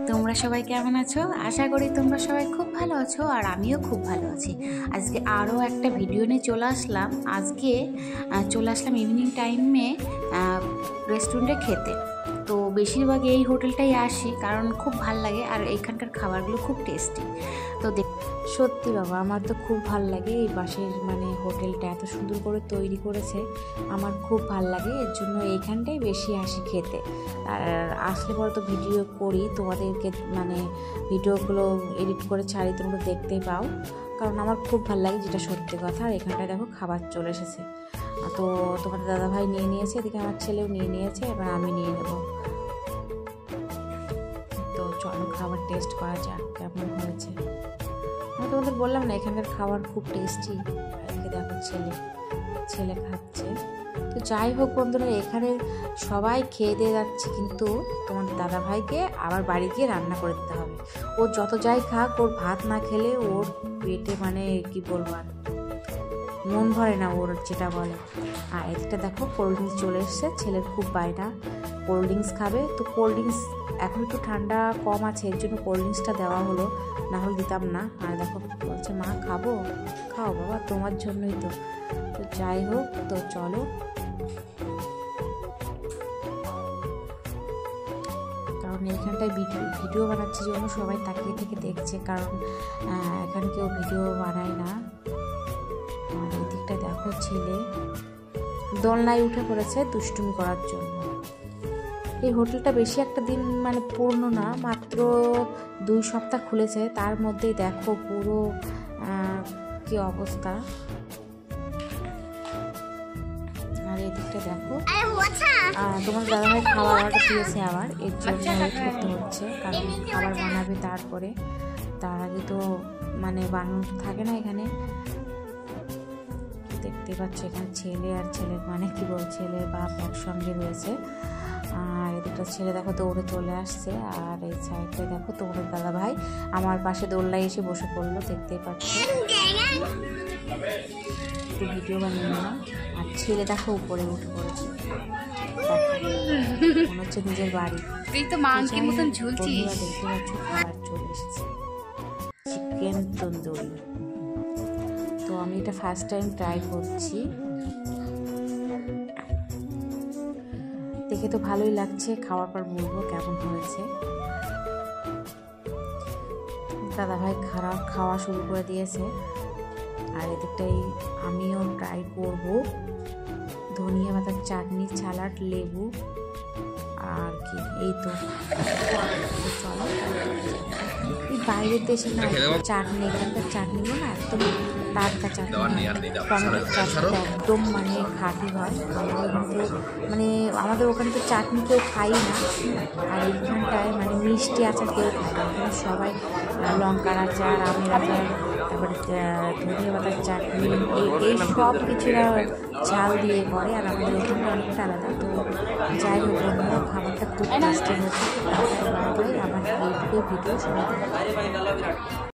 তোমরা সবাই কেমন আছো? আশা করি তোমরা সবাই খুব ভালো আছো, আর আমিও খুব ভালো আছি। আজকে আরও একটা ভিডিও নিয়ে চলে আসলাম। চলে আসলাম ইভিনিং টাইমে রেস্টুরেন্টে খেতে। তো বেশিরভাগ এই হোটেলটাই আসি, কারণ খুব ভাল লাগে আর এইখানকার খাবারগুলো খুব টেস্টি। তো সত্যি বাবা, আমার তো খুব ভাল লাগে এই পাশের হোটেলটা এত সুন্দর করে তৈরি করেছে, আমার খুব ভাল লাগে। এর জন্য এইখানটাই বেশি আসি খেতে। আর আসলে পরে তো ভিডিও করি, তোমাদেরকে ভিডিওগুলো এডিট করে ছাড়ি, তোমরা দেখতেই পাও, কারণ আমার খুব ভাল লাগে, যেটা সত্যি কথা। আর এখানটায় দেখো খাবার চলে এসেছে, তো তোমাদের দাদাভাই নিয়ে নিয়েছে, এদিকে আমার ছেলেও নিয়ে নিয়েছে, এবার আমি নিয়ে নেব। তো চলো খাবার টেস্ট করা যাক কেমন হয়েছে। আমি তোমাদের বললাম না, এখানকার খাবার খুব টেস্টি। এদিকে দেখো ছেলে খাচ্ছে। তো যাই হোক বন্ধুরা, এখানে সবাই খেয়ে দিয়ে যাচ্ছে, কিন্তু তোমাদের দাদাভাইকে আবার বাড়ি গিয়ে রান্না করে দিতে হবে। ও যত যাই খাক, ওর ভাত না খেলে ওর পেটে কি বলবো, আর মন ভরে না ওর, যেটা বলে। আর এদিকটা দেখো কোল্ড ড্রিঙ্কস চলে এসছে, ছেলের খুব বায়না কোল্ড ড্রিঙ্কস খাবে। তো কোল্ড ড্রিঙ্কস এখন একটু ঠান্ডা কম আছে, এর জন্য কোল্ড ড্রিঙ্কসটা দেওয়া হলো, না হলে দিতাম না। আর দেখো বলছে, মা খাবো? খাও বাবা, তোমার জন্যই তো। তো যাই হোক, তো চলো। কারণ এইখানটায় ভিডিও বানাচ্ছি জন্য সবাই তাকিয়ে থেকে দেখছে, কারণ এখানে কেউ ভিডিও বানায় না। আর এই দিকটা দেখো, ছেলে দোলনায় উঠে পড়েছে দুষ্টুমি করার জন্য। এই হোটেলটা বেশি একটা দিন পুরনো না, মাত্র 2 সপ্তাহ খুলেছে, তার মধ্যেই দেখো পুরো কি অবস্থা। আর এদিকটা দেখো, তোমার দাদাভাই খাবার অর্ডার দিয়েছে আবার, এর জন্য ওয়েট করতে হচ্ছে, কারণ খাবার বানাবে। তারপরে তার আগে তো বানানো থাকে না এখানে। দেখতে পাচ্ছ এখানে ছেলে আর ছেলের ছেলের বাপ একসঙ্গে রয়েছে। আর এদিকটা ছেলে দেখো দৌড়ে চলে আসছে। আর এই সাইডটা দেখো তোমাদের দাদাভাই আমার পাশে দোলনায় এসে বসে পড়লো, দেখতেই পাচ্ছ। একটু ভিডিও বানিয়ে নিলাম। আর ছেলে দেখো উপরে উঠে পড়েছে, মনে হচ্ছে নিজের বাড়ি। দেখতে পাচ্ছ খাবার চলে এসেছে, চিকেন তন্দুরি। তো আমি এটা ফার্স্ট টাইম ট্রাই করছি, দেখে তো ভালোই লাগছে। খাওয়ার পর বলবো কেমন হয়েছে। দাদাভাই খাওয়া শুরু করে দিয়েছে। আর এদিকটাই আমিও ট্রাই করব। ধনিয়া পাতার চাটনি, সালাড, লেবু আর কি, এই তো। চলো, এই বাইরের দেশে না চাটনি, এখানকার চাটনিগুলো না একদম টাটকা চাটনি, টমেটোর চাটনিটা একদম খাঁটি হয়। আমাদের ওখানে তো চাটনি কেউ খাই না, আর এইখানটায় মিষ্টি আচার কেউ খায় না। ওখানে সবাই লঙ্কার আচার, আমের আচার, তারপরে ধনিয়া পাতার চাটনি, এই সব কিছুরা ঝাল দিয়ে করে। আর আমাদের ওখানে অনেকটা আলাদা। তো যাই হোক বন্ধুরা, খাবারটা খুব টেস্টি হচ্ছে। আমার ইউটিউবে ভিডিও সবাই